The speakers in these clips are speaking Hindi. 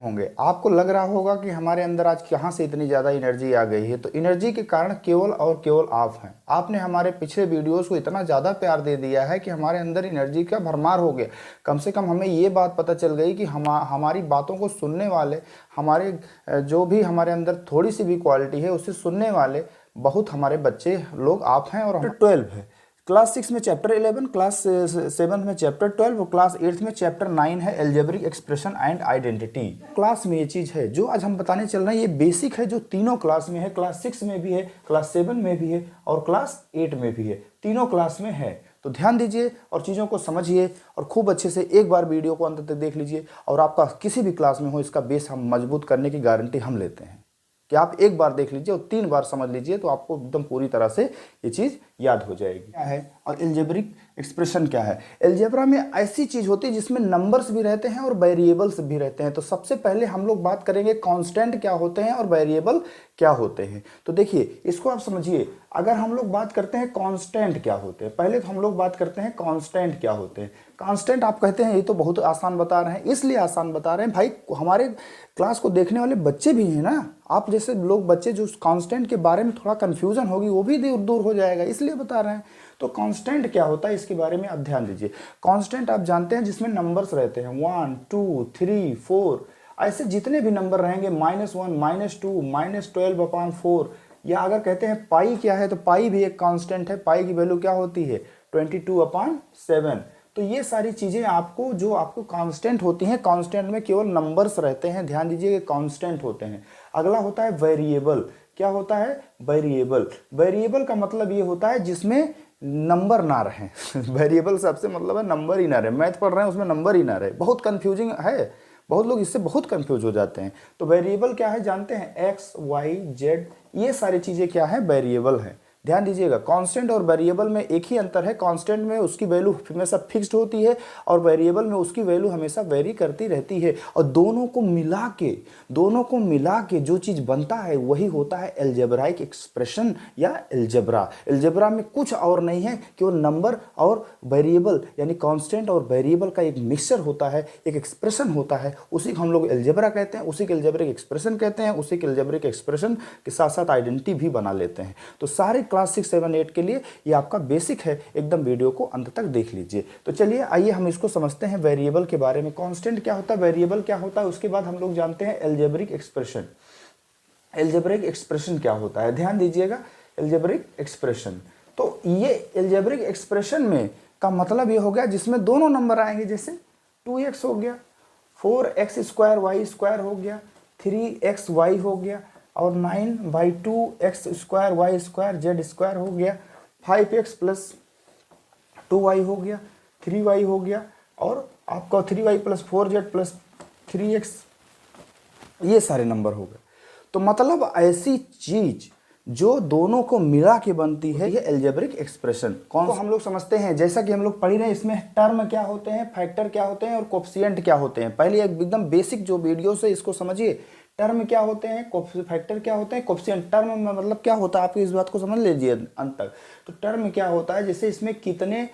होंगे। आपको लग रहा होगा कि हमारे अंदर आज कहाँ से इतनी ज़्यादा एनर्जी आ गई है, तो एनर्जी के कारण केवल और केवल आप हैं। आपने हमारे पिछले वीडियोस को इतना ज़्यादा प्यार दे दिया है कि हमारे अंदर एनर्जी का भरमार हो गया। कम से कम हमें ये बात पता चल गई कि हमारी बातों को सुनने वाले, हमारे जो भी हमारे अंदर थोड़ी सी भी क्वालिटी है उसे सुनने वाले बहुत हमारे बच्चे लोग आप हैं। और 12 है, क्लास 6 में चैप्टर 11, क्लास 7 में चैप्टर 12 और क्लास 8 में चैप्टर 9 है algebraic expression and identity. Class में ये चीज़ है जो आज हम बताने चल रहे हैं, ये बेसिक है जो तीनों क्लास में है। क्लास 6 में भी है, क्लास 7 में भी है और क्लास 8 में भी है, तीनों क्लास में है। तो ध्यान दीजिए और चीज़ों को समझिए और खूब अच्छे से एक बार वीडियो को अंत तक देख लीजिए, और आपका किसी भी क्लास में हो इसका बेस हम मजबूत करने की गारंटी हम लेते हैं कि आप एक बार देख लीजिए और 3 बार समझ लीजिए तो आपको एकदम पूरी तरह से ये चीज़ याद हो जाएगी। क्या है और एल्जेब्रिक एक्सप्रेशन क्या है? एल्जेब्रा में ऐसी चीज़ होती है जिसमें नंबर्स भी रहते हैं और वेरिएबल्स भी रहते हैं। तो सबसे पहले हम लोग बात करेंगे कांस्टेंट क्या होते हैं और वेरिएबल क्या होते हैं। तो देखिए इसको आप समझिए। अगर हम लोग बात करते हैं कांस्टेंट क्या होते हैं, पहले तो हम लोग बात करते हैं कांस्टेंट क्या होते हैं। कांस्टेंट आप कहते हैं ये तो बहुत आसान बता रहे हैं, इसलिए आसान बता रहे हैं भाई हमारे क्लास को देखने वाले बच्चे भी हैं ना, आप जैसे लोग बच्चे जो कांस्टेंट के बारे में थोड़ा कन्फ्यूजन होगी वो भी दूर हो जाएगा, इसलिए बता रहे हैं। तो कांस्टेंट क्या होता है इसके बारे में आप ध्यान दीजिए। कांस्टेंट आप जानते हैं जिसमें नंबर्स रहते हैं 1 2 3 4, ऐसे जितने भी नंबर रहेंगे -1 -2 -12/4, या अगर कहते हैं पाई क्या है तो पाई भी एक कांस्टेंट है। पाई की वैल्यू क्या होती है 22/7। तो ये सारी चीज़ें आपको जो आपको कांस्टेंट होती हैं, कांस्टेंट में केवल नंबर्स रहते हैं, ध्यान दीजिए कांस्टेंट होते हैं। अगला होता है वेरिएबल। क्या होता है वेरिएबल? वेरिएबल का मतलब ये होता है जिसमें नंबर ना रहे वेरिएबल से आपसे मतलब है नंबर ही ना रहे। मैथ पढ़ रहे हैं उसमें नंबर ही ना रहे, बहुत कंफ्यूजिंग है, बहुत लोग इससे बहुत कंफ्यूज हो जाते हैं। तो वेरिएबल क्या है जानते हैं? एक्स वाई जेड, ये सारी चीज़ें क्या है वेरिएबल है। ध्यान दीजिएगा कांस्टेंट और वेरिएबल में एक ही अंतर है, कांस्टेंट में उसकी वैल्यू हमेशा फिक्स्ड होती है और वेरिएबल में उसकी वैल्यू हमेशा वेरी करती रहती है। और दोनों को मिला के जो चीज़ बनता है वही होता है एल्जेब्राइक एक्सप्रेशन या एल्जेब्रा। एल्जेब्रा में कुछ और नहीं है, केवल नंबर और वेरिएबल यानी कांस्टेंट और वेरिएबल का एक मिक्सचर होता है, एक एक्सप्रेशन होता है, उसी को हम लोग एल्जेब्रा कहते हैं, उसी के एल्जेब्रिक एक्सप्रेशन कहते हैं, उसी के एल्जेब्रिक एक्सप्रेशन के साथ साथ आइडेंटिटी भी बना लेते हैं। तो सारे क्लास 6 7 8 के लिए ये आपका बेसिक है, एकदम वीडियो को अंत तक देख लीजिए। तो चलिए आइए हम इसको समझते हैं वेरिएबल के बारे में। कांस्टेंट क्या होता है, वेरिएबल क्या होता है, उसके बाद हम लोग जानते हैं एल्जेब्रिक एक्सप्रेशन। एल्जेब्रिक एक्सप्रेशन क्या होता है ध्यान दीजिएगा। एल्जेब्रिक एक्सप्रेशन, तो ये एल्जेब्रिक एक्सप्रेशन में का मतलब ये हो गया जिसमें दोनों नंबर आएंगे, जैसे 2x हो गया, 4x² y² हो गया, 3xy हो गया और 9/2x² y² z² हो गया, 5x + 2y हो गया, 3y हो गया और आपका 3y + 4z + 3x, ये सारे नंबर हो गए। तो मतलब ऐसी चीज जो दोनों को मिला के बनती है ये एल्जेब्रिक एक्सप्रेशन। कौन को हम लोग समझते हैं, जैसा कि हम लोग पढ़ रहे हैं इसमें टर्म क्या होते हैं, फैक्टर क्या होते हैं और कोफिशिएंट क्या होते हैं। पहले एकदम बेसिक जो वीडियो से इसको समझिए। टर्म क्या होते हैं, फैक्टर क्या होते हैं, कोफिशिएंट। टर्म में मतलब क्या होता है, आप इस बात को समझ लीजिए अंत तक। तो टर्म क्या होता है, जैसे इसमें कितने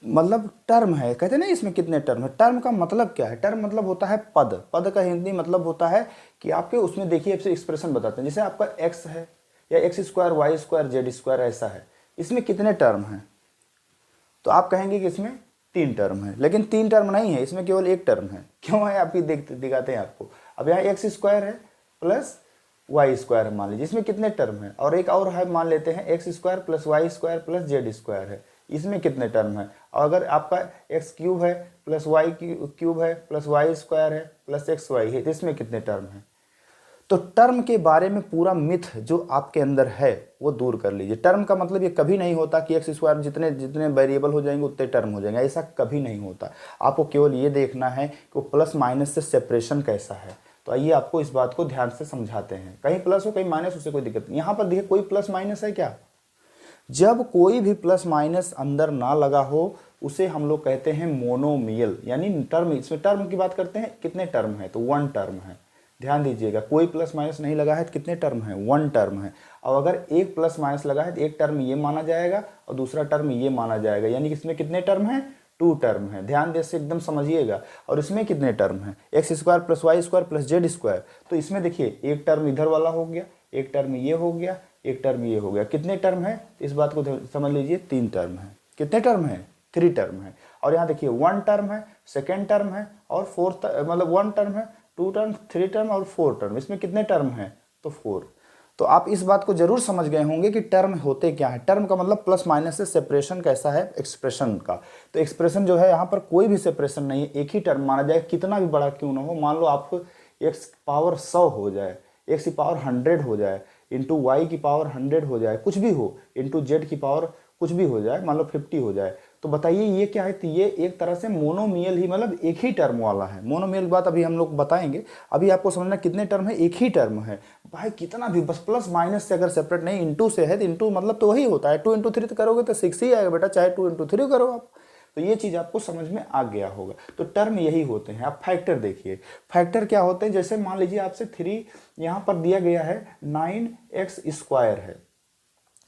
मतलब टर्म है, कहते हैं ना इसमें कितने टर्म है। टर्म का मतलब क्या है, टर्म मतलब होता है पद। पद का हिंदी मतलब होता है कि आपके उसमें देखिए आपसे एक्सप्रेशन बताते हैं, जैसे आपका x है या x² y² z² ऐसा है, इसमें कितने टर्म हैं, तो आप कहेंगे कि इसमें 3 टर्म है, लेकिन 3 टर्म नहीं है, इसमें केवल 1 टर्म है। क्यों है आपकी दिखाते हैं आपको। अब यहाँ x² है प्लस y² मान लीजिए, इसमें कितने टर्म है, और एक और है मान लेते हैं x² + y² + z² है, इसमें कितने टर्म है। और अगर आपका x³ है प्लस y³ है प्लस y² है प्लस xy है, तो इसमें कितने टर्म है। तो टर्म के बारे में पूरा मिथ जो आपके अंदर है वो दूर कर लीजिए। टर्म का मतलब ये कभी नहीं होता कि x² जितने जितने वेरिएबल हो जाएंगे उतने टर्म हो जाएंगे, ऐसा कभी नहीं होता। आपको केवल ये देखना है कि वो प्लस माइनस से सेपरेशन कैसा है। तो आइए आपको इस बात को ध्यान से समझाते हैं। कहीं प्लस हो कहीं माइनस, उससे कोई दिक्कत नहीं। यहाँ पर देखिए कोई प्लस माइनस है क्या, जब कोई भी प्लस माइनस अंदर ना लगा हो उसे हम लोग कहते हैं मोनोमियल, यानी टर्म। इसमें टर्म की बात करते हैं, कितने टर्म है, तो 1 टर्म है। ध्यान दीजिएगा कोई प्लस माइनस नहीं लगा है तो कितने टर्म है, 1 टर्म है। और अगर एक प्लस माइनस लगा है तो एक टर्म ये माना जाएगा और दूसरा टर्म ये माना जाएगा, यानी कि इसमें कितने टर्म है, टू टर्म है, ध्यान दे से एकदम समझिएगा। और इसमें कितने टर्म हैं, x square plus y square plus z square. तो इसमें देखिए एक टर्म इधर वाला हो गया, एक टर्म ये हो गया, एक टर्म ये हो गया। कितने टर्म है इस बात को समझ लीजिए, 3 टर्म है। कितने टर्म है, 3 टर्म है। और यहाँ देखिए 1 टर्म है, सेकेंड टर्म है और फोर्थ, मतलब 1 टर्म है, 2 टर्म, 3 टर्म और 4 टर्म। इसमें कितने टर्म है, तो 4। तो आप इस बात को जरूर समझ गए होंगे कि टर्म होते क्या है। टर्म का मतलब प्लस माइनस से सेपरेशन कैसा है एक्सप्रेशन का। तो एक्सप्रेशन जो है यहाँ पर कोई भी सेपरेशन नहीं है, एक ही टर्म माना जाए, कितना भी बड़ा क्यों ना हो। मान लो आप एक्स पावर 100 हो जाए, एक्स की पावर 100 हो जाए, इंटू वाई की पावर 100 हो जाए, कुछ भी हो, इंटू जेड की पावर कुछ भी हो जाए, मान लो 50 हो जाए, तो बताइए ये क्या है। तो ये एक तरह से मोनोमियल ही, मतलब एक ही टर्म वाला है। मोनोमियल बात अभी हम लोग बताएंगे, अभी आपको समझना कितने टर्म है, एक ही टर्म है भाई। कितना भी बस प्लस माइनस से अगर सेपरेट नहीं, इंटू से है तो इंटू मतलब तो वही होता है, 2 इंटू 3 तो करोगे तो 6 ही आएगा बेटा, चाहे 2 इंटू 3 करो आप। तो ये चीज़ आपको समझ में आ गया होगा। तो टर्म यही होते हैं। आप फैक्टर देखिए, फैक्टर क्या होते हैं, जैसे मान लीजिए आपसे 3 यहाँ पर दिया गया है, 9x स्क्वायर है,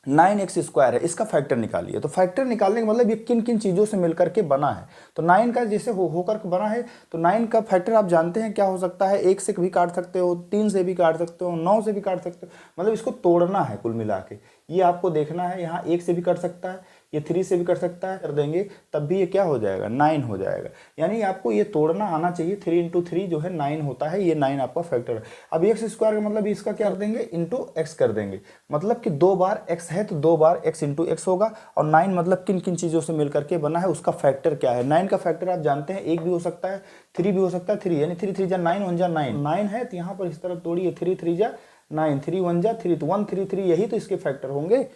9x स्क्वायर है, इसका फैक्टर निकालिए। तो फैक्टर निकालने का मतलब ये किन किन चीज़ों से मिलकर के बना है। तो 9 का जैसे होकर के बना है, तो 9 का फैक्टर आप जानते हैं क्या हो सकता है, 1 से भी काट सकते हो, 3 से भी काट सकते हो, 9 से भी काट सकते हो। मतलब इसको तोड़ना है कुल मिला के, ये आपको देखना है। यहाँ 1 से भी कट सकता है, ये 3 से भी कर सकता है, कर देंगे तब भी ये क्या हो जाएगा, 9 हो जाएगा। यानी आपको ये तोड़ना आना चाहिए। 3 इंटू 3 जो है 9 होता है, ये 9 आपका फैक्टर है। अब एक्स स्क्वायर का मतलब इसका क्या कर देंगे, इंटू एक्स कर देंगे। मतलब कि 2 बार एक्स है तो 2 बार एक्स इंटू एक्स होगा। और 9 मतलब किन किन चीज़ों से मिलकर के बना है, उसका फैक्टर क्या है। 9 का फैक्टर आप जानते हैं, 1 भी हो सकता है, 3 भी हो सकता है। 3 यानी 3 3 जा 9, 1 जा 9, 9 है तो यहाँ पर इस तरफ तोड़िए, 3 3 जा 9, 3 1 जा 3, तो 1 3 3 यही तो इसके फैक्टर होंगे।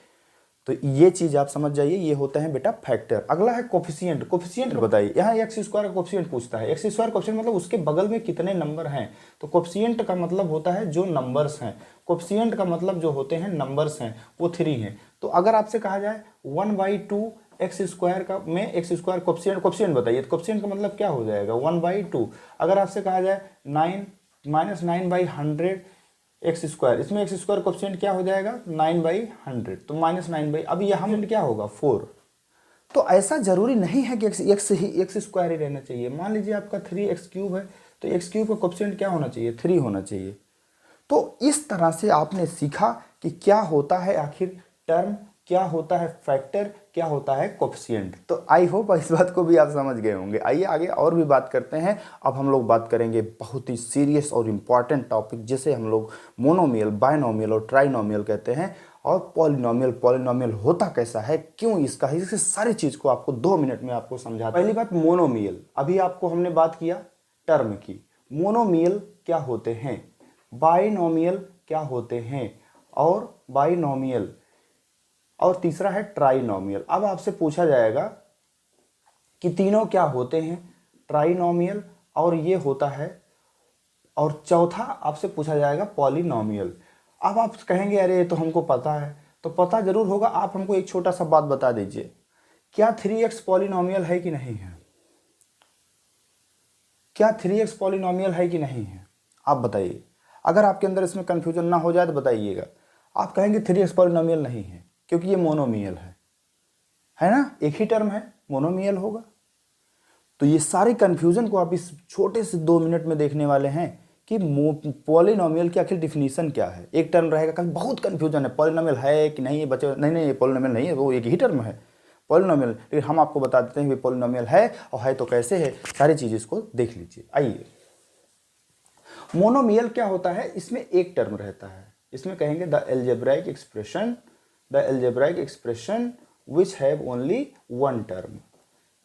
तो ये चीज आप समझ जाइए, ये होता है बेटा फैक्टर। अगला है कोफिशिएंट। कोफिशिएंट बताइए, यहाँ एक्स स्क्वायर का कोफिशिएंट पूछता है। एक्स स्क्वायर कोफिशिएंट मतलब उसके बगल में कितने नंबर हैं। तो कोफिशिएंट का मतलब होता है जो नंबर्स हैं। कोफिशिएंट का मतलब जो होते हैं नंबर्स हैं, वो 3 हैं। तो अगर आपसे कहा जाए 1/2 एक्स स्क्वायर का में एक्स स्क्वायर कोफिशिएंट बताइए, तो कोफिशिएंट का मतलब क्या हो जाएगा, 1/2। अगर आपसे कहा जाए 9 -9/100 एक्स स्क्वायर, इसमें एक्स स्क्वायर कोफिशिएंट क्या हो जाएगा, 9/100, तो -9/, अब यहाँ क्या होगा 4। तो ऐसा जरूरी नहीं है कि एक्स स्क्वायर ही रहना चाहिए। मान लीजिए आपका 3x³ है, तो x³ का कोफिशिएंट क्या होना चाहिए, 3 होना चाहिए। तो इस तरह से आपने सीखा कि क्या होता है आखिर टर्म, क्या होता है फैक्टर, क्या होता है कोफिशिएंट। तो आई होप इस बात को भी आप समझ गए होंगे। आइए आगे और भी बात करते हैं। अब हम लोग बात करेंगे बहुत ही सीरियस और इम्पॉर्टेंट टॉपिक, जिसे हम लोग मोनोमियल, बायनोमियल और ट्राइनोमियल कहते हैं। और पॉलिनोमियल, पॉलिनोमियल होता कैसा है, क्यों इसका है, इससे सारी चीज़ को आपको 2 मिनट में आपको समझा। पहली बात मोनोमियल, अभी आपको हमने बात किया टर्म की। मोनोमियल क्या होते हैं, बाइनोमियल क्या होते हैं, और बाइनोमियल, और तीसरा है ट्राइनोमियल। अब आपसे पूछा जाएगा कि तीनों क्या होते हैं, ट्राइनोमियल और ये होता है, और चौथा आपसे पूछा जाएगा पॉलिनोमियल। अब आप कहेंगे अरे ये तो हमको पता है, तो पता जरूर होगा। आप हमको एक छोटा सा बात बता दीजिए, क्या 3x पॉलिनोमियल है कि नहीं है, क्या 3x पॉलिनोमियल है कि नहीं है, आप बताइए। अगर आपके अंदर इसमें कंफ्यूजन ना हो जाए तो बताइएगा। आप कहेंगे 3x पॉलिनोमियल नहीं है क्योंकि ये मोनोमियल है ना, एक ही टर्म है, मोनोमियल होगा। तो ये सारे कंफ्यूजन को आप इस छोटे से 2 मिनट में देखने वाले हैं कि पॉलिनोमियल की आखिर डिफिनीशन क्या है। एक टर्म रहेगा, कल बहुत कंफ्यूजन है, पॉलिनोमियल है कि नहीं, बच्चे नहीं ये पॉलिनोमियल नहीं है, वो एक ही टर्म है पॉलिनोमियल। लेकिन हम आपको बता देते हैं कि पॉलिनोमियल है, और है तो कैसे है, सारी चीज़ इसको देख लीजिए। आइए, मोनोमियल क्या होता है, इसमें एक टर्म रहता है। इसमें कहेंगे the algebraic expression, the algebraic expression which have only one term,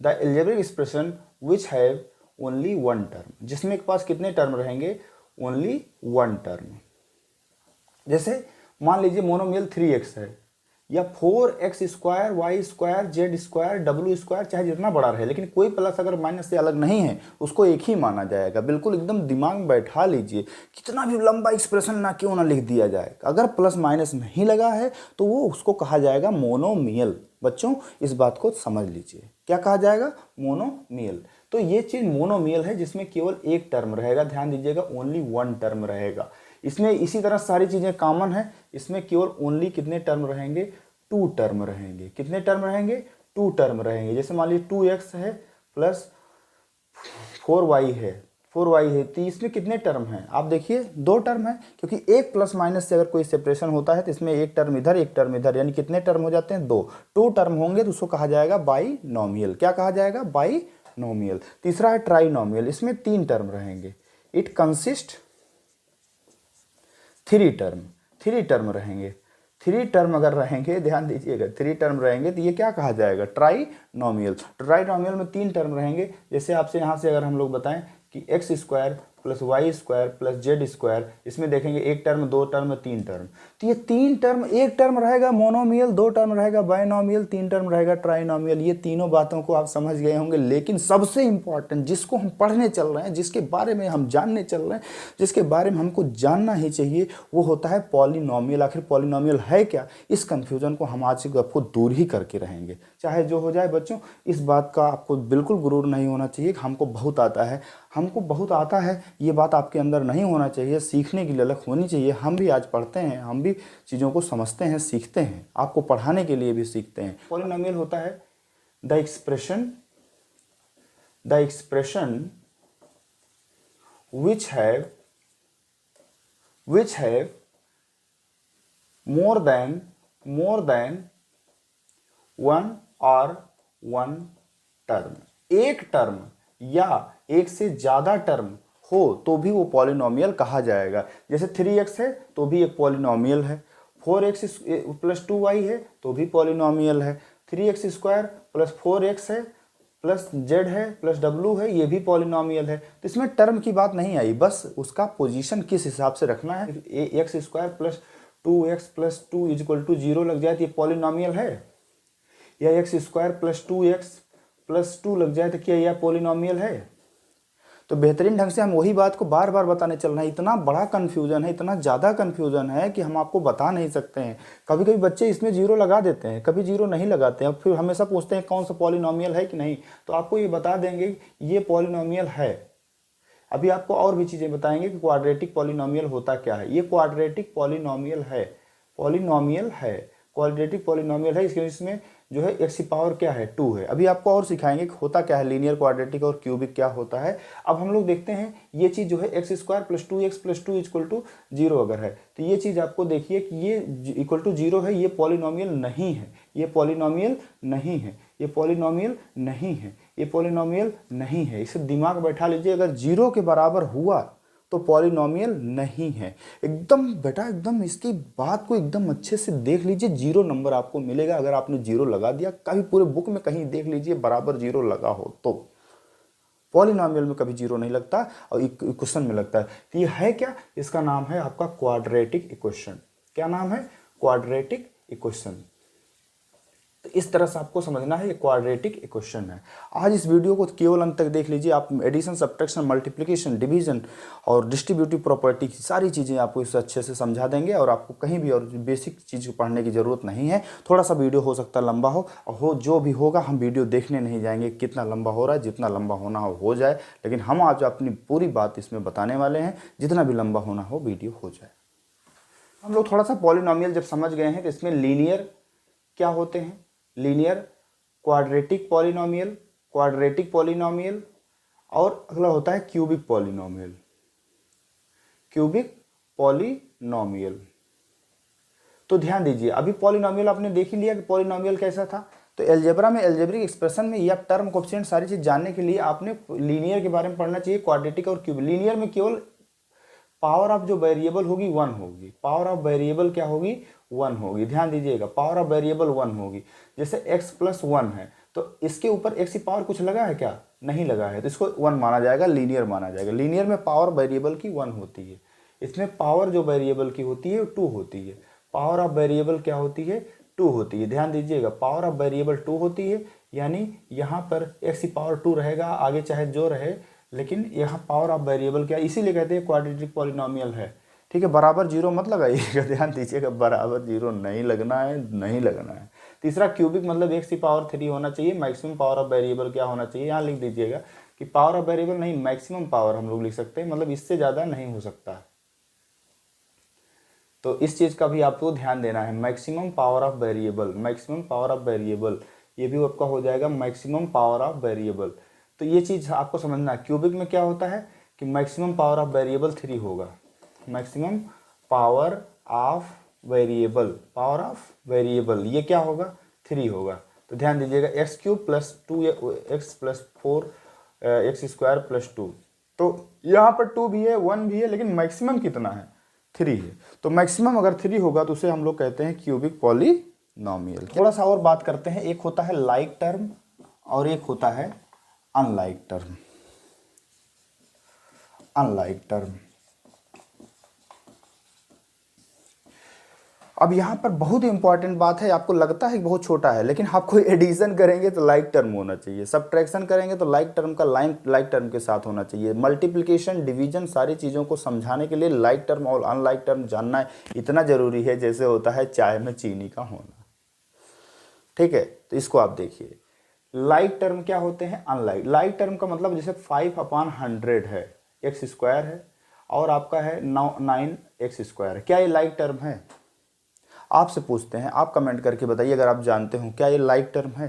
the algebraic expression which have only one term, जिसमें के पास कितने टर्म रहेंगे, only one term। जैसे मान लीजिए मोनोमियल 3x है, या 4x square y square z square डब्ल्यू स्क्वायर, चाहे जितना बड़ा रहे, लेकिन कोई प्लस अगर माइनस से अलग नहीं है उसको एक ही माना जाएगा। बिल्कुल एकदम दिमाग में बैठा लीजिए, कितना भी लंबा एक्सप्रेशन ना क्यों ना लिख दिया जाए, अगर प्लस माइनस नहीं लगा है तो वो उसको कहा जाएगा मोनोमियल। बच्चों इस बात को समझ लीजिए, क्या कहा जाएगा, मोनोमियल। तो ये चीज़ मोनोमियल है जिसमें केवल एक टर्म रहेगा, ध्यान दीजिएगा, ओनली वन टर्म रहेगा। इसमें इसी तरह सारी चीज़ें कॉमन है, इसमें केवल ओनली कितने टर्म रहेंगे, 2 टर्म रहेंगे। कितने टर्म रहेंगे, 2 टर्म रहेंगे। जैसे मान लीजिए 2x है प्लस 4y है, 4y है, तो इसमें कितने टर्म हैं आप देखिए, 2 टर्म है, क्योंकि एक प्लस माइनस से अगर कोई सेपरेशन होता है तो इसमें एक टर्म इधर एक टर्म इधर, यानी कितने टर्म हो जाते हैं, 2 टर्म होंगे तो उसको कहा जाएगा बाइनोमियल। क्या कहा जाएगा, बाइनोमियल। तीसरा है ट्राइनोमियल, इसमें 3 टर्म रहेंगे। इट कंसिस्ट 3 टर्म रहेंगे। 3 टर्म अगर रहेंगे, ध्यान दीजिएगा, 3 टर्म रहेंगे तो ये क्या कहा जाएगा, ट्राइनोमियल। ट्राइनोमियल में 3 टर्म रहेंगे। जैसे आपसे यहाँ से अगर हम लोग बताएं कि x square plus y square plus z square, इसमें देखेंगे 1 टर्म 2 टर्म 3 टर्म, तो ये 3 टर्म, 1 टर्म रहेगा मोनोमियल, 2 टर्म रहेगा बाइनोमियल, 3 टर्म रहेगा ट्राइनोमियल। ये तीनों बातों को आप समझ गए होंगे, लेकिन सबसे इंपॉर्टेंट जिसको हम पढ़ने चल रहे हैं, जिसके बारे में हम जानने चल रहे हैं, जिसके बारे में हमको जानना ही चाहिए, वो होता है पॉलिनोमियल। आखिर पॉलिनोमियल है क्या, इस कंफ्यूजन को हम आज आपको दूर ही करके रहेंगे, चाहे जो हो जाए। बच्चों, इस बात का आपको बिल्कुल गुरूर नहीं होना चाहिए कि हमको बहुत आता है, हमको बहुत आता है, ये बात आपके अंदर नहीं होना चाहिए। सीखने की ललक होनी चाहिए। हम भी आज पढ़ते हैं, हम भी चीज़ों को समझते हैं, सीखते हैं, आपको पढ़ाने के लिए भी सीखते हैं। पॉलिनोमियल होता है the expression which have more than one or one term. एक टर्म या एक से ज़्यादा टर्म हो तो भी वो पॉलिनोमियल कहा जाएगा। जैसे 3x है तो भी एक पॉलिनोमियल है, 4x प्लस 2y है तो भी पॉलिनोमियल है, 3x स्क्वायर प्लस 4x है प्लस जेड है प्लस डब्लू है, ये भी पॉलिनोमियल है। तो इसमें टर्म की बात नहीं आई, बस उसका पोजीशन किस हिसाब से रखना है। X square plus 2x plus 2 equal to 0 लग जाए तो ये पॉलिनोमियल है, या x square plus 2x plus 2 लग जाए तो क्या यह पॉलिनोमियल है। तो बेहतरीन ढंग से हम वही बात को बार बार बताने चल रहे हैं। इतना बड़ा कन्फ्यूजन है, इतना ज़्यादा कन्फ्यूजन है कि हम आपको बता नहीं सकते हैं। कभी कभी बच्चे इसमें 0 लगा देते हैं, कभी 0 नहीं लगाते हैं, फिर हमेशा पूछते हैं कौन सा पॉलिनोमियल है कि नहीं। तो आपको ये बता देंगे ये पॉलिनोमियल है। अभी आपको और भी चीज़ें बताएंगे कि क्वाड्रेटिक पॉलिनोमियल होता क्या है। ये क्वाड्रेटिक पॉलिनोमियल है, क्वाड्रेटिक पॉलिनोमियल है। इसमें जो है एक्स की पावर क्या है, 2 है। अभी आपको और सिखाएंगे कि होता क्या है, लीनियर, क्वाड्रेटिक और क्यूबिक क्या होता है। अब हम लोग देखते हैं ये चीज़ जो है x square plus 2x plus 2 equal to 0 अगर है तो ये चीज़ आपको देखिए कि ये इक्वल टू 0 है, ये पॉलिनोमियल नहीं है, ये पॉलिनोमियल नहीं है, ये पॉलिनोमियल नहीं है, ये पॉलिनोमियल नहीं है। इसे दिमाग बैठा लीजिए, अगर 0 के बराबर हुआ तो पॉलिनोमियल नहीं है। एकदम बेटा, एकदम इसकी बात को एकदम अच्छे से देख लीजिए, 0 नंबर आपको मिलेगा अगर आपने 0 लगा दिया। कभी पूरे बुक में कहीं देख लीजिए बराबर 0 लगा हो तो। पॉलिनोमियल में कभी 0 नहीं लगता और इक्वेशन में लगता है। तो ये है क्या, इसका नाम है आपका क्वाड्रेटिक इक्वेशन। क्या नाम है, क्वाड्रेटिक इक्वेशन। तो इस तरह से आपको समझना है, ये क्वाड्रेटिक इक्वेशन है। आज इस वीडियो को केवल अंत तक देख लीजिए, आप एडिशन, सब्ट्रैक्शन, मल्टीप्लिकेशन, डिवीजन और डिस्ट्रीब्यूटिव प्रॉपर्टी की सारी चीज़ें आपको इससे अच्छे से समझा देंगे और आपको कहीं भी और बेसिक चीज़ पढ़ने की ज़रूरत नहीं है। थोड़ा सा वीडियो हो सकता है लंबा हो जो भी होगा हम वीडियो देखने नहीं जाएंगे कितना लंबा हो रहा है, जितना लंबा होना हो जाए। लेकिन हम आज अपनी पूरी बात इसमें बताने वाले हैं, जितना भी लंबा होना हो वीडियो हो जाए। हम लोग थोड़ा सा पॉलिनोमियल जब समझ गए हैं तो इसमें लीनियर क्या होते हैं, लीनियर, क्वाड्रेटिक पॉलिनोमियल और अगला होता है क्यूबिक पॉलिनोमियल। तो ध्यान दीजिए, अभी पॉलिनोमियल आपने देख ही लिया कि पॉलिनोमियल कैसा था। तो अलजेब्रा में, अलजेब्रिक एक्सप्रेशन में या टर्म, कोएफिशिएंट सारी चीज जानने के लिए आपने लीनियर के बारे में पढ़ना चाहिए, क्वाड्रेटिक और क्यूबिक। लीनियर में केवल पावर ऑफ जो वेरिएबल होगी 1 होगी, पावर ऑफ वेरिएबल क्या होगी, 1 होगी। ध्यान दीजिएगा, पावर ऑफ वेरिएबल 1 होगी। जैसे x प्लस 1 है तो इसके ऊपर x की पावर कुछ लगा है क्या, नहीं लगा है, तो इसको 1 माना जाएगा, लीनियर माना जाएगा। लीनियर में पावर वेरिएबल की 1 होती है, इसमें पावर जो वेरिएबल की होती है 2 होती है। पावर ऑफ वेरिएबल क्या होती है, 2 होती है। ध्यान दीजिएगा, पावर ऑफ वेरिएबल 2 होती है, यानी यहाँ पर x की पावर 2 रहेगा, आगे चाहे जो रहे, लेकिन यहाँ पावर ऑफ वेरिएबल क्या, इसीलिए कहते हैं क्वाड्रेटिक पॉलिनोमियल है। ठीक है, बराबर 0 मत लगाइएगा, ध्यान दीजिएगा, बराबर 0 नहीं लगना है, नहीं लगना है। तीसरा क्यूबिक मतलब x की पावर 3 होना चाहिए। मैक्सिमम पावर ऑफ वेरिएबल क्या होना चाहिए, यहाँ लिख दीजिएगा कि पावर ऑफ वेरिएबल नहीं, मैक्सिमम पावर हम लोग लिख सकते हैं, मतलब इससे ज़्यादा नहीं हो सकता। तो इस चीज़ का भी आपको ध्यान देना है, maximum power of variable, maximum power of variable, ये भी आपका हो जाएगा मैक्सिमम पावर ऑफ वेरिएबल। तो ये चीज़ आपको समझना है। क्यूबिक में क्या होता है कि मैक्सिमम पावर ऑफ वेरिएबल 3 होगा, मैक्सिमम पावर ऑफ वेरिएबल ये क्या होगा 3 होगा। तो ध्यान दीजिएगा x³ plus 2x plus 4x² + 2, तो यहाँ पर 2 भी है 1 भी है, लेकिन मैक्सिमम कितना है 3 है। तो मैक्सिमम अगर 3 होगा तो उसे हम लोग कहते हैं क्यूबिक पॉलीनॉमियल। थोड़ा सा और बात करते हैं, एक होता है लाइक टर्म और एक होता है अनलाइक टर्म। अनलाइक टर्म, अब यहाँ पर बहुत इंपॉर्टेंट बात है, आपको लगता है कि बहुत छोटा है, लेकिन आपको एडिशन करेंगे तो लाइक टर्म होना चाहिए, सबट्रैक्शन करेंगे तो लाइक टर्म का लाइक टर्म के साथ होना चाहिए, मल्टीप्लिकेशन डिवीजन सारी चीज़ों को समझाने के लिए लाइक टर्म और अनलाइक टर्म जानना इतना ज़रूरी है जैसे होता है चाय में चीनी का होना। ठीक है, तो इसको आप देखिए, लाइक टर्म क्या होते हैं, अनलाइक। लाइक टर्म का मतलब जैसे 5/100 है, x² है और आपका है 9x², क्या ये लाइक टर्म है? आपसे पूछते हैं, आप कमेंट करके बताइए अगर आप जानते हो क्या ये लाइक टर्म है।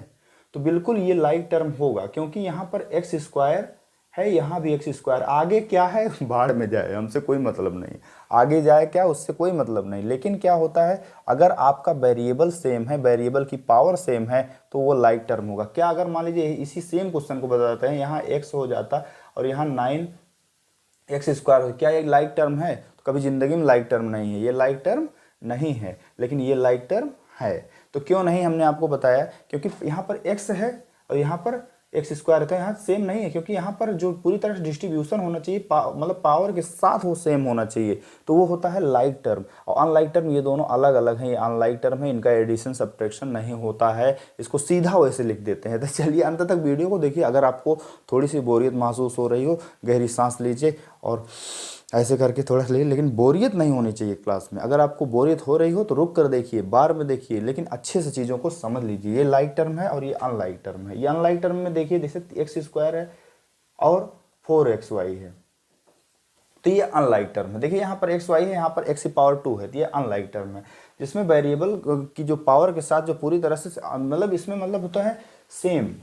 तो बिल्कुल ये लाइक टर्म होगा, क्योंकि यहाँ पर x² है, यहाँ भी x², आगे क्या है बाहर में जाए, हमसे कोई मतलब नहीं, आगे जाए क्या उससे कोई मतलब नहीं। लेकिन क्या होता है, अगर आपका वेरिएबल सेम है, वेरिएबल की पावर सेम है, तो वो लाइक टर्म होगा। क्या अगर मान लीजिए इसी सेम क्वेश्चन को बताते हैं, यहाँ x हो जाता और यहाँ 9x², क्या ये लाइक टर्म है? तो कभी जिंदगी में लाइक टर्म नहीं है, ये लाइक टर्म नहीं है, लेकिन ये लाइक टर्म है। तो क्यों नहीं, हमने आपको बताया, क्योंकि यहाँ पर x है और यहाँ पर x² है, तो यहाँ सेम नहीं है, क्योंकि यहाँ पर जो पूरी तरह से डिस्ट्रीब्यूशन होना चाहिए, मतलब पावर के साथ वो सेम होना चाहिए, तो वो होता है लाइक टर्म। और अनलाइक टर्म ये दोनों अलग अलग हैं, ये अनलाइक टर्म है, इनका एडिशन सब्ट्रैक्शन नहीं होता है, इसको सीधा वैसे लिख देते हैं। तो चलिए अंत तक वीडियो को देखिए। अगर आपको थोड़ी सी बोरियत महसूस हो रही हो, गहरी सांस लीजिए और ऐसे करके थोड़ा सा, लेकिन बोरियत नहीं होनी चाहिए क्लास में। अगर आपको बोरियत हो रही हो तो रुक कर देखिए, बार में देखिए, लेकिन अच्छे से चीज़ों को समझ लीजिए। ये लाइक टर्म है और ये अनलाइक टर्म है। ये अनलाइक टर्म में देखिए, जैसे x² है और 4xy है, तो ये अनलाइक टर्म है। देखिए यहाँ पर xy है, यहाँ पर x⁻2 है, तो ये अनलाइक टर्म है, जिसमें वेरिएबल की जो पावर के साथ जो पूरी तरह से, मतलब इसमें मतलब होता है सेम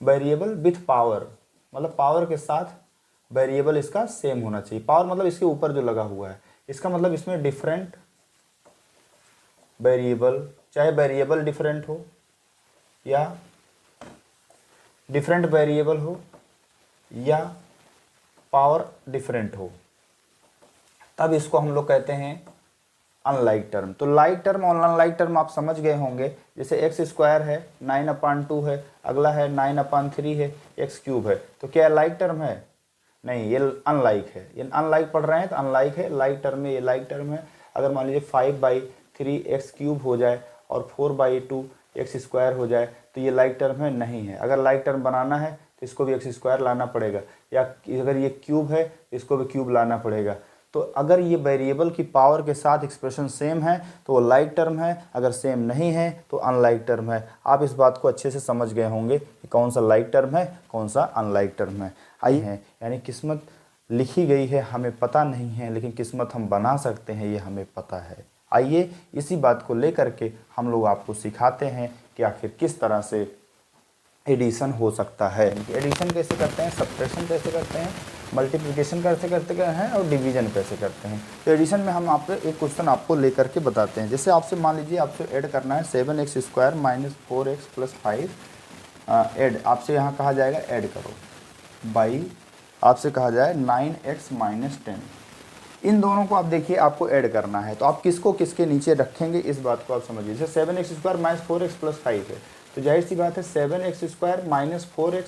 वेरिएबल विथ पावर, मतलब पावर के साथ वेरिएबल इसका सेम होना चाहिए। पावर मतलब इसके ऊपर जो लगा हुआ है, इसका मतलब इसमें डिफरेंट वेरिएबल, चाहे वेरिएबल डिफरेंट हो या डिफरेंट वेरिएबल हो या पावर डिफरेंट हो, तब इसको हम लोग कहते हैं अनलाइक टर्म। तो लाइक टर्म और अनलाइक टर्म आप समझ गए होंगे। जैसे x² है, 9/2 है, अगला है 9/3 है, x³ है, तो क्या लाइक टर्म है? नहीं, ये अनलाइक है। ये अनलाइक पढ़ रहे हैं तो अनलाइक है। लाइक टर्म में ये लाइक टर्म है। अगर मान लीजिए 5/3 x³ हो जाए और 4/2 x² हो जाए, तो ये लाइक टर्म है? नहीं है। अगर लाइक टर्म बनाना है तो इसको भी x² लाना पड़ेगा, या अगर ये क्यूब है इसको भी क्यूब लाना पड़ेगा। तो अगर ये वेरिएबल की पावर के साथ एक्सप्रेशन सेम है तो वो लाइक टर्म है, अगर सेम नहीं है तो अनलाइक टर्म है। आप इस बात को अच्छे से समझ गए होंगे कि कौन सा लाइक टर्म है, कौन सा अनलाइक टर्म है। आई है, यानी किस्मत लिखी गई है, हमें पता नहीं है, लेकिन किस्मत हम बना सकते हैं, ये हमें पता है। आइए इसी बात को लेकर के हम लोग आपको सिखाते हैं कि आखिर किस तरह से एडिशन हो सकता है। एडिशन कैसे करते हैं, सब्ट्रैक्शन कैसे करते हैं, मल्टीप्लिकेशन कैसे करते हैं और डिवीजन कैसे करते हैं। तो एडिशन में हम आपको एक क्वेश्चन आपको लेकर के बताते हैं। जैसे आपसे मान लीजिए आपसे ऐड करना है 7x² - 4x + 5 ऐड, आपसे यहाँ कहा जाएगा ऐड करो, बाई आपसे कहा जाए 9x - 10। इन दोनों को आप देखिए आपको ऐड करना है, तो आप किसको किसके नीचे रखेंगे इस बात को आप समझिए। जैसे 7x² - 4x + 5 है, तो जाहिर सी बात है 7x² - 4x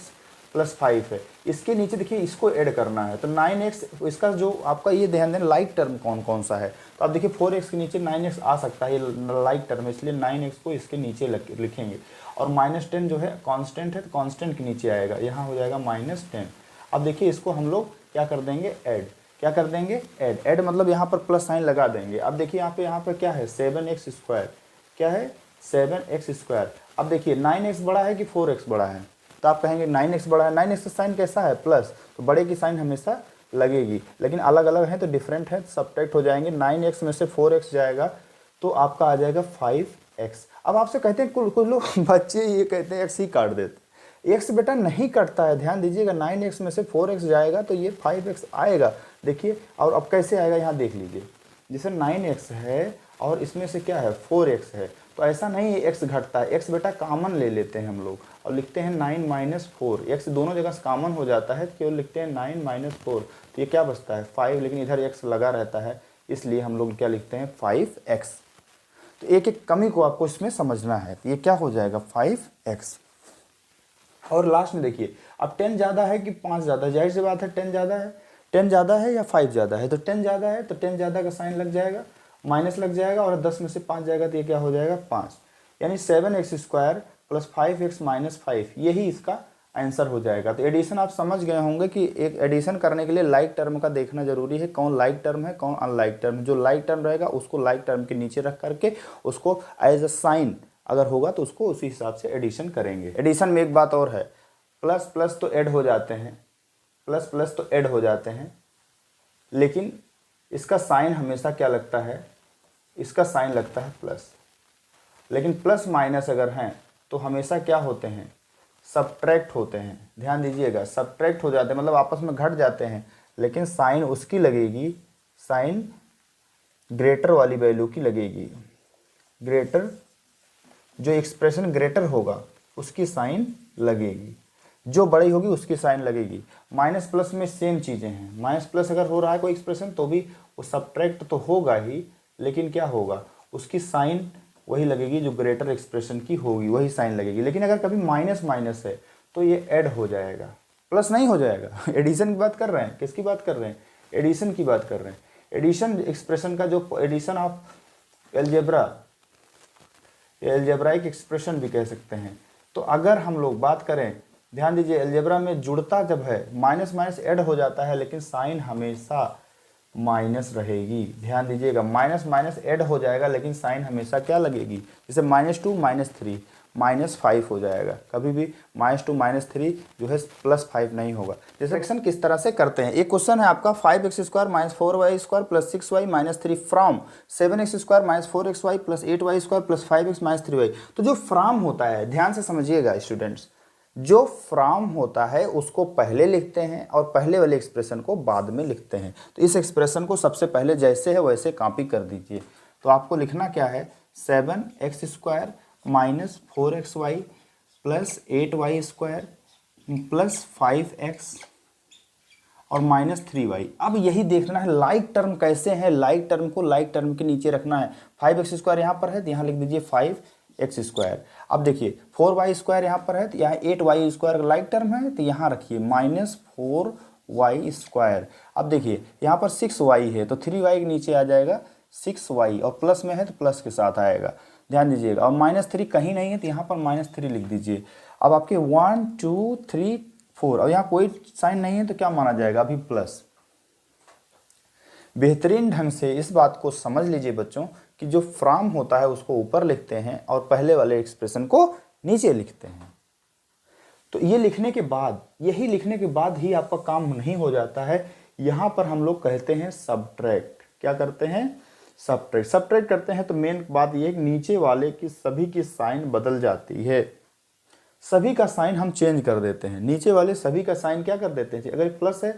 + 5 है, इसके नीचे देखिए इसको ऐड करना है। तो 9x, इसका जो आपका ये ध्यान दें लाइक टर्म कौन कौन सा है, तो आप देखिए 4x के नीचे 9x आ सकता है, ये लाइक टर्म है, इसलिए 9x को इसके नीचे लिखेंगे। और -10 जो है कांस्टेंट है, तो कांस्टेंट के नीचे आएगा, यहाँ हो जाएगा -10। अब देखिए इसको हम लोग क्या कर देंगे, ऐड। क्या कर देंगे, ऐड। ऐड मतलब यहाँ पर प्लस साइन लगा देंगे। अब देखिए यहाँ पे क्या है 7x², क्या है 7x²। अब देखिए 9x बड़ा है कि 4x बड़ा है, तो आप कहेंगे 9x बड़ा है। 9x का साइन कैसा है, प्लस, तो बड़े की साइन हमेशा लगेगी, लेकिन अलग अलग है तो डिफरेंट है, सब्ट्रैक्ट हो जाएंगे। 9x में से 4x जाएगा तो आपका आ जाएगा 5x। अब आपसे कहते हैं कुछ लोग बच्चे ये कहते हैं एक्स ही काट देते, एक्स बेटा नहीं कटता है, ध्यान दीजिएगा। 9x में से 4x जाएगा तो ये 5x आएगा, देखिए। और अब कैसे आएगा यहाँ देख लीजिए, जैसे 9x है और इसमें से क्या है 4x है, तो ऐसा नहीं है x घटता है, x बेटा कॉमन ले लेते हैं हम लोग और लिखते हैं 9 माइनस 4, x दोनों जगह कॉमन हो जाता है, केवल लिखते हैं 9 माइनस 4, तो ये क्या बचता है 5, लेकिन इधर x लगा रहता है, इसलिए हम लोग क्या लिखते हैं 5x। तो एक एक कमी को आपको इसमें समझना है, तो ये क्या हो जाएगा 5x। और लास्ट में देखिए, अब 10 ज़्यादा है कि 5 ज़्यादा, जाहिर सी बात है 10 ज़्यादा है, 10 ज़्यादा है या 5 ज़्यादा है, तो 10 ज़्यादा है तो 10 ज़्यादा का साइन लग जाएगा, माइनस लग जाएगा, और 10 में से 5 जाएगा तो ये क्या हो जाएगा 5, यानी 7x square plus 5x minus 5, यही इसका आंसर हो जाएगा। तो एडिशन आप समझ गए होंगे कि एक एडिशन करने के लिए लाइक टर्म का देखना जरूरी है, कौन लाइक टर्म है कौन अनलाइक टर्म। जो लाइक टर्म रहेगा उसको लाइक टर्म के नीचे रख करके उसको एज अ साइन अगर होगा तो उसको उसी हिसाब से एडिशन करेंगे। एडिशन में एक बात और है, प्लस प्लस तो ऐड हो जाते हैं, प्लस प्लस तो ऐड हो जाते हैं, लेकिन इसका साइन हमेशा क्या लगता है, इसका साइन लगता है प्लस। लेकिन प्लस माइनस अगर हैं तो हमेशा क्या होते हैं, सब्ट्रैक्ट होते हैं। ध्यान दीजिएगा, सब्ट्रैक्ट हो जाते हैं मतलब आपस में घट जाते हैं, लेकिन साइन उसकी लगेगी, साइन ग्रेटर वाली वैल्यू की लगेगी, ग्रेटर जो एक्सप्रेशन ग्रेटर होगा उसकी साइन लगेगी, जो बड़ी होगी उसकी साइन लगेगी। माइनस प्लस में सेम चीज़ें हैं, माइनस प्लस अगर हो रहा है कोई एक्सप्रेशन तो भी वो सब्ट्रैक्ट तो होगा ही, लेकिन क्या होगा उसकी साइन वही लगेगी जो ग्रेटर एक्सप्रेशन की होगी, वही साइन लगेगी। लेकिन अगर कभी माइनस माइनस है तो ये ऐड हो जाएगा, प्लस नहीं हो जाएगा। एडिशन की बात कर रहे हैं, किसकी बात कर रहे हैं, एडिशन की बात कर रहे हैं। एडिशन एक्सप्रेशन का जो एडिशन ऑफ एलजेब्रा, एलजेब्राइक एक्सप्रेशन भी कह सकते हैं। तो अगर हम लोग बात करें, ध्यान दीजिए, अलजेब्रा में जुड़ता जब है माइनस माइनस ऐड हो जाता है, लेकिन साइन हमेशा माइनस रहेगी। ध्यान दीजिएगा, माइनस माइनस ऐड हो जाएगा लेकिन साइन हमेशा क्या लगेगी, जैसे -2 -3 -5 हो जाएगा, कभी भी -2 -3 जो है +5 नहीं होगा। जैसे एक्शन किस तरह से करते हैं, एक क्वेश्चन है आपका 5x square minus 4y square plus 6y minus 3 from 7x square minus 4xy plus 8y square plus 5x minus 3y। तो जो फ्रॉम होता है, ध्यान से समझिएगा स्टूडेंट्स, जो फ्रॉम होता है उसको पहले लिखते हैं और पहले वाले एक्सप्रेशन को बाद में लिखते हैं। तो इस एक्सप्रेशन को सबसे पहले जैसे है वैसे कॉपी कर दीजिए। तो आपको लिखना क्या है, 7x square minus 4xy plus 8y square plus 5x और माइनस 3y। अब यही देखना है लाइक टर्म कैसे है, लाइक टर्म को लाइक टर्म के नीचे रखना है। 5x स्क्वायर यहाँ पर है तो यहाँ लिख दीजिए 5x स्क्वायर। अब देखिए 4y स्क्वायर यहाँ पर है तो यहाँ 8y स्क्वायर लाइक टर्म है तो यहाँ रखिए माइनस 4y स्क्वायर। अब देखिए यहाँ पर 6y है तो 3y के नीचे आ जाएगा 6y, और प्लस में है तो प्लस के साथ आएगा, ध्यान दीजिएगा। और -3 कहीं नहीं है तो यहाँ पर -3 लिख दीजिए। अब आपके 1 2 3 4 और यहाँ कोई साइन नहीं है तो क्या माना जाएगा, अभी प्लस। बेहतरीन ढंग से इस बात को समझ लीजिए बच्चों कि जो फ्रॉम होता है उसको ऊपर लिखते हैं और पहले वाले एक्सप्रेशन को नीचे लिखते हैं। तो ये लिखने के बाद, यही लिखने के बाद ही आपका काम नहीं हो जाता है, यहाँ पर हम लोग कहते हैं सब्ट्रैक्ट। क्या करते हैं, सब्ट्रैक्ट। सब्ट्रैक्ट करते हैं तो मेन बात यह है कि नीचे वाले की सभी की साइन बदल जाती है, सभी का साइन हम चेंज कर देते हैं। नीचे वाले सभी का साइन क्या कर देते हैं, अगर प्लस है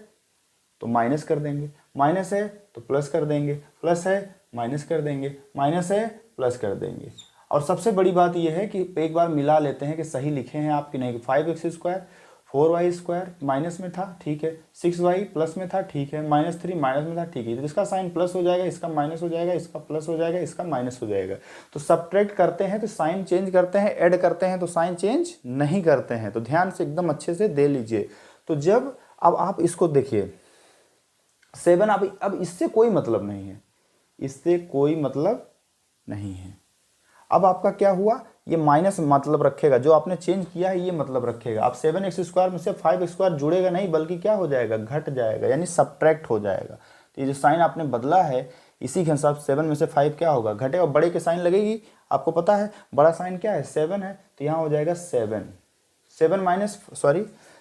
तो माइनस कर देंगे, माइनस है तो प्लस कर देंगे, प्लस है माइनस कर देंगे, माइनस है प्लस कर देंगे। और सबसे बड़ी बात यह है कि एक बार मिला लेते हैं कि सही लिखे हैं आप कि नहीं। 5x square 4y square minus में था, ठीक है, 6y प्लस में था, ठीक है, -3 माइनस में था, ठीक है। तो इसका साइन प्लस हो जाएगा, इसका माइनस हो जाएगा, इसका प्लस हो जाएगा, इसका माइनस हो जाएगा। तो सब्ट्रैक्ट करते हैं तो साइन चेंज करते हैं, ऐड करते हैं तो साइन चेंज नहीं करते हैं। तो ध्यान से एकदम अच्छे से दे लीजिए। तो जब अब आप इसको देखिए 7, अब इससे कोई मतलब नहीं है, इससे कोई मतलब नहीं है। अब आपका क्या हुआ, ये माइनस मतलब रखेगा, जो आपने चेंज किया है ये मतलब रखेगा। अब 7x स्क्वायर में से 5x स्क्वायर जुड़ेगा नहीं, बल्कि क्या हो जाएगा, घट जाएगा, यानी सब्ट्रैक्ट हो जाएगा। तो ये जो साइन आपने बदला है इसी के हिसाब से 7 में से 5 क्या होगा, घटेगा। बड़े के साइन लगेगी, आपको पता है बड़ा साइन क्या है 7 है, तो यहाँ हो जाएगा 7 माइनस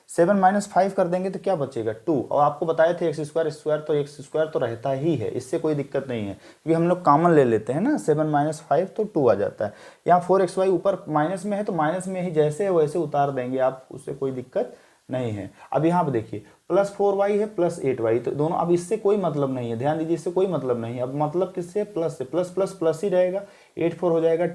7 माइनस 5 कर देंगे तो क्या बचेगा 2, और आपको बताए थे एक्स स्क्वायर तो एक्स स्क्वायर तो रहता ही है, इससे कोई दिक्कत नहीं है क्योंकि हम लोग कॉमन ले लेते हैं ना, 7 माइनस 5 तो 2 आ जाता है। यहाँ 4xy ऊपर माइनस में है तो माइनस में ही जैसे है वैसे उतार देंगे आप, उससे कोई दिक्कत नहीं है। अब यहाँ पर देखिए प्लस 4y है प्लस 8y, तो दोनों, अब इससे कोई मतलब नहीं है, ध्यान दीजिए, इससे कोई मतलब नहीं है। अब मतलब किससे, प्लस से, प्लस प्लस प्लस ही रहेगा, 8 4 हो जाएगा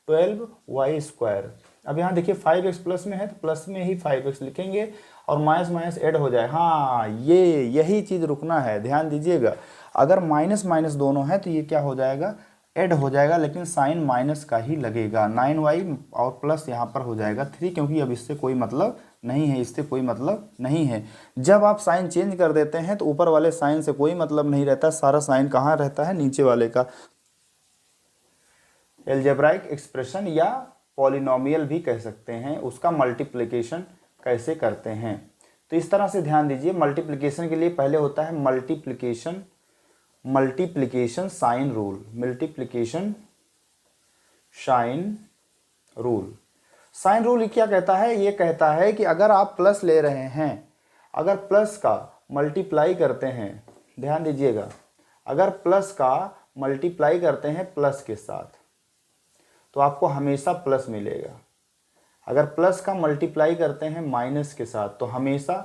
12y स्क्वायर। अब यहाँ देखिए 5x प्लस में है तो प्लस में ही 5x लिखेंगे और माइनस माइनस ऐड हो जाए। हाँ, यही चीज़ रुकना है, ध्यान दीजिएगा। अगर माइनस माइनस दोनों है तो ये क्या हो जाएगा, ऐड हो जाएगा, लेकिन साइन माइनस का ही लगेगा। 9y और प्लस यहाँ पर हो जाएगा 3, क्योंकि अब इससे कोई मतलब नहीं है, इससे कोई मतलब नहीं है। जब आप साइन चेंज कर देते हैं तो ऊपर वाले साइन से कोई मतलब नहीं रहता, सारा साइन कहाँ रहता है, नीचे वाले का। एल्जेब्राइक एक्सप्रेशन या पॉलिनोमियल भी कह सकते हैं, उसका मल्टीप्लिकेशन कैसे करते हैं। तो इस तरह से ध्यान दीजिए, मल्टीप्लिकेशन के लिए पहले होता है multiplication sign rule, multiplication sign rule. Sign rule ये क्या कहता है, ये कहता है कि अगर आप प्लस ले रहे हैं, अगर प्लस का मल्टीप्लाई करते हैं, ध्यान दीजिएगा, अगर प्लस का मल्टीप्लाई करते हैं प्लस के साथ तो आपको हमेशा प्लस मिलेगा। अगर प्लस का मल्टीप्लाई करते हैं माइनस के साथ तो हमेशा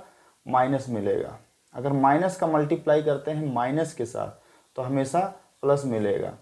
माइनस मिलेगा। अगर माइनस का मल्टीप्लाई करते हैं माइनस के साथ तो हमेशा प्लस मिलेगा।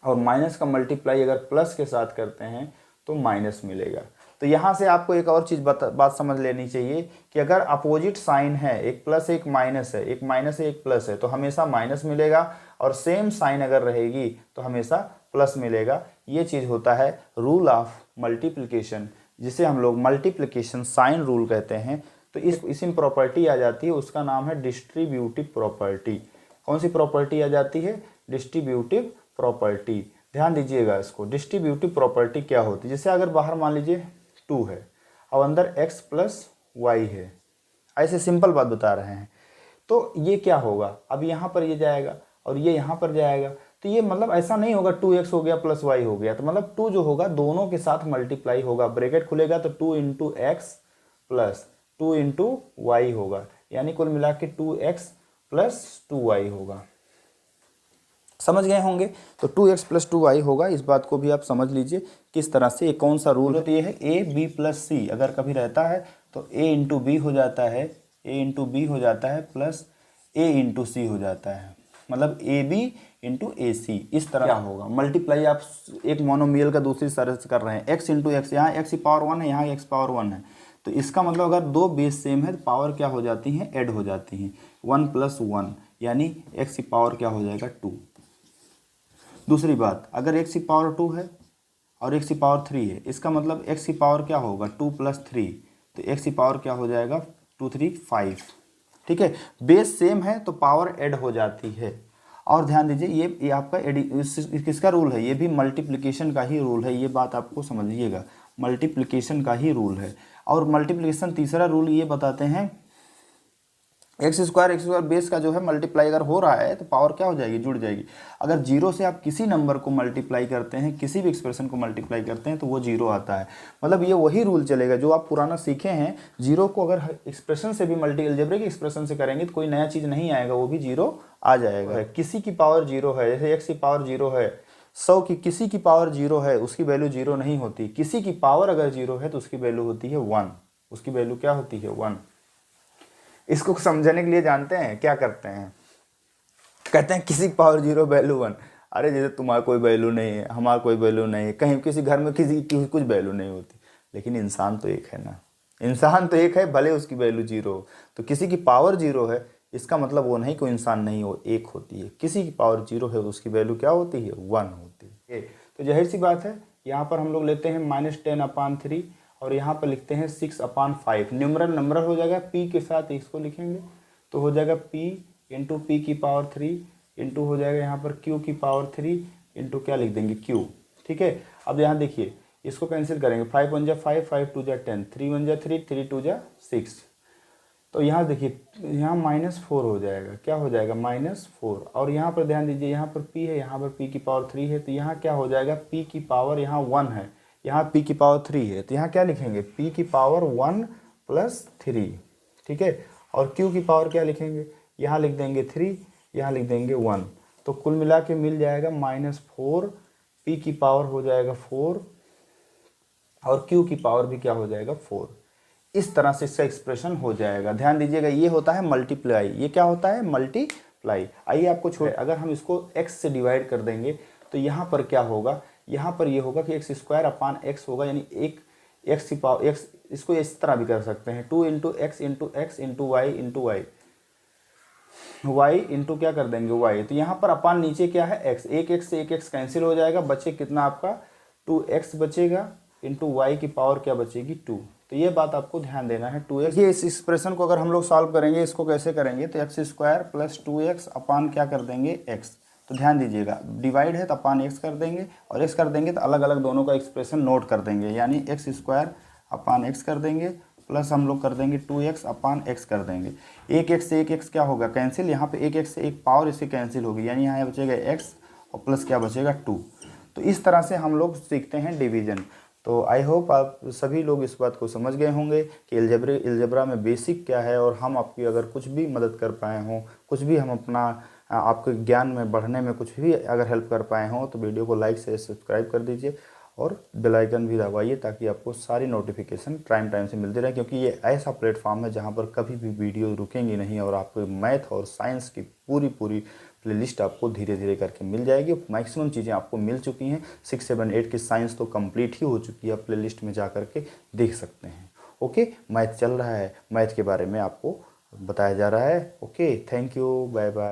और माइनस का मल्टीप्लाई अगर प्लस के साथ करते हैं तो माइनस मिलेगा। तो यहाँ से आपको एक और चीज़ बात समझ लेनी चाहिए कि अगर अपोजिट साइन है, एक प्लस एक माइनस है, एक माइनस है एक प्लस है, तो हमेशा माइनस मिलेगा, और सेम साइन अगर रहेगी तो हमेशा प्लस मिलेगा। ये चीज़ होता है रूल ऑफ मल्टीप्लिकेशन, जिसे हम लोग मल्टीप्लिकेशन साइन रूल कहते हैं। तो इसमें प्रॉपर्टी आ जाती है, उसका नाम है डिस्ट्रीब्यूटिव प्रॉपर्टी। कौन सी प्रॉपर्टी आ जाती है, डिस्ट्रीब्यूटिव प्रॉपर्टी। ध्यान दीजिएगा इसको, डिस्ट्रीब्यूटिव प्रॉपर्टी क्या होती है। जैसे अगर बाहर मान लीजिए 2 है और अंदर x प्लस वाई है, ऐसे सिंपल बात बता रहे हैं, तो ये क्या होगा, अब यहाँ पर ये जाएगा और ये यहाँ पर जाएगा, तो ये मतलब ऐसा नहीं होगा 2x हो गया प्लस y हो गया, तो मतलब 2 जो होगा दोनों के साथ मल्टीप्लाई होगा, ब्रैकेट खुलेगा तो 2 into x plus 2 into y होगा, यानी कुल मिला के 2x प्लस 2y होगा। समझ गए होंगे, तो 2x प्लस 2y होगा। इस बात को भी आप समझ लीजिए किस तरह से, कौन सा रूल है, तो ये है a b प्लस c। अगर कभी रहता है तो a इंटू बी हो जाता है, a इंटू बी हो जाता है प्लस a इंटू सी हो जाता है, मतलब ए बी इंटू ए सी। इस तरह क्या होगा, मल्टीप्लाई आप एक मोनोमियल का दूसरी तरह से कर रहे हैं, x इंटू एक्स, यहाँ x की पावर 1 है, यहाँ x पावर 1 है, तो इसका मतलब अगर दो बेस सेम है तो पावर क्या हो जाती हैं, ऐड हो जाती हैं, 1 प्लस 1, यानी x की पावर क्या हो जाएगा 2। दूसरी बात, अगर x की पावर 2 है और x की पावर 3 है, इसका मतलब x की पावर क्या होगा 2 प्लस 3, तो x की पावर क्या हो जाएगा 2 3 5। ठीक है, बेस सेम है तो पावर ऐड हो जाती है। और ध्यान दीजिए ये आपका किसका रूल है, ये भी मल्टीप्लिकेशन का ही रूल है, ये बात आपको समझिएगा, मल्टीप्लिकेशन का ही रूल है। और मल्टीप्लिकेशन तीसरा रूल ये बताते हैं, एक्स स्क्वायर बेस का जो है मल्टीप्लाई अगर हो रहा है तो पावर क्या हो जाएगी, जुड़ जाएगी। अगर जीरो से आप किसी नंबर को मल्टीप्लाई करते हैं, किसी भी एक्सप्रेशन को मल्टीप्लाई करते हैं तो वो जीरो आता है। मतलब ये वही रूल चलेगा जो आप पुराना सीखे हैं, जीरो को अगर एक्सप्रेशन से भी अलजेब्रिक एक्सप्रेशन से करेंगे तो कोई नया चीज़ नहीं आएगा, वो भी जीरो आ जाएगा। किसी की पावर जीरो है, जैसे एक्स की पावर जीरो है, 100 की किसी की पावर जीरो है, उसकी वैल्यू जीरो नहीं होती। किसी की पावर अगर जीरो है तो उसकी वैल्यू होती है 1, उसकी वैल्यू क्या होती है 1। इसको समझने के लिए जानते हैं क्या करते हैं, कहते हैं किसी पावर जीरो वैल्यू 1। अरे जैसे तुम्हारा कोई वैल्यू नहीं है, हमारा कोई वैल्यू नहीं है, कहीं किसी घर में किसी की कुछ वैल्यू नहीं होती, लेकिन इंसान तो एक है ना, इंसान तो एक है, भले उसकी वैल्यू जीरो हो। तो किसी की पावर जीरो है इसका मतलब वो नहीं कोई इंसान नहीं हो, एक होती है। किसी की पावर जीरो है तो उसकी वैल्यू क्या होती है 1 होती है। तो जाहिर सी बात है, यहाँ पर हम लोग लेते हैं -10/3 और यहाँ पर लिखते हैं 6/5। न्यूमरल नंबर हो जाएगा, p के साथ इसको लिखेंगे तो हो जाएगा p इंटू पी की पावर 3 इंटू हो जाएगा यहाँ पर q की पावर 3 इंटू क्या लिख देंगे q। ठीक है, अब यहाँ देखिए इसको कैंसिल करेंगे, 5 1 जा 5, 5 2 जा 10, 3 1 जा 3, 3 2 जा 6। तो यहाँ देखिए यहाँ -4 हो जाएगा, क्या हो जाएगा -4। और यहाँ पर ध्यान दीजिए, यहाँ पर p है, यहाँ पर p की पावर 3 है, तो यहाँ क्या हो जाएगा p की पावर यहाँ 1 है, यहाँ p की पावर 3 है, तो यहाँ क्या लिखेंगे p की पावर 1 प्लस 3, ठीक है। और q की पावर क्या लिखेंगे, यहाँ लिख देंगे 3, यहाँ लिख देंगे 1, तो कुल मिला के मिल जाएगा -4, p की पावर हो जाएगा 4 और q की पावर भी क्या हो जाएगा 4। इस तरह से इसका एक्सप्रेशन हो जाएगा। ध्यान दीजिएगा, ये होता है मल्टीप्लाई, ये क्या होता है मल्टीप्लाई। आइए आपको छोड़, अगर हम इसको x से डिवाइड कर देंगे तो यहाँ पर क्या होगा, यहाँ पर ये होगा कि x स्क्वायर अपान x होगा, यानी एक x की पावर x, इसको इस तरह भी कर सकते हैं 2 into x into x into y into y, y into क्या कर देंगे y, तो यहाँ पर अपान नीचे क्या है x, एक x से एक x कैंसिल हो जाएगा, बचे कितना आपका 2x बचेगा इंटू वाई की पावर क्या बचेगी 2। तो ये बात आपको ध्यान देना है 2x। ये इस एक्सप्रेशन को अगर हम लोग सॉल्व करेंगे, इसको कैसे करेंगे, तो एक्स स्क्वायर प्लस 2x अपान क्या कर देंगे x। तो ध्यान दीजिएगा, डिवाइड है तो अपान x कर देंगे, और x कर देंगे तो अलग अलग दोनों का एक्सप्रेशन नोट कर देंगे, यानी एक्स स्क्वायर अपान x कर देंगे प्लस हम लोग कर देंगे 2x अपान x कर देंगे। एक x से एक x क्या होगा कैंसिल, यहाँ पे एक x से एक पावर इससे कैंसिल होगी, यानी यहाँ बचेगा x और प्लस क्या बचेगा 2। तो इस तरह से हम लोग सीखते हैं डिवीजन। तो आई होप आप सभी लोग इस बात को समझ गए होंगे कि अलजेब्रा में बेसिक क्या है, और हम आपकी अगर कुछ भी मदद कर पाए हों, कुछ भी हम अपना आपके ज्ञान में बढ़ने में कुछ भी अगर हेल्प कर पाए हों, तो वीडियो को लाइक से सब्सक्राइब कर दीजिए और बेल आइकन भी दबाइए, ताकि आपको सारी नोटिफिकेशन टाइम से मिलती रहे, क्योंकि ये ऐसा प्लेटफॉर्म है जहाँ पर कभी भी वीडियो रुकेंगी नहीं, और आपको मैथ और साइंस की पूरी प्लेलिस्ट आपको धीरे धीरे करके मिल जाएगी। मैक्सिमम चीज़ें आपको मिल चुकी हैं, 6, 7, 8 की साइंस तो कंप्लीट ही हो चुकी है, आप प्लेलिस्ट में जा करके देख सकते हैं। ओके, मैथ चल रहा है, मैथ के बारे में आपको बताया जा रहा है। Okay, thank you, bye bye.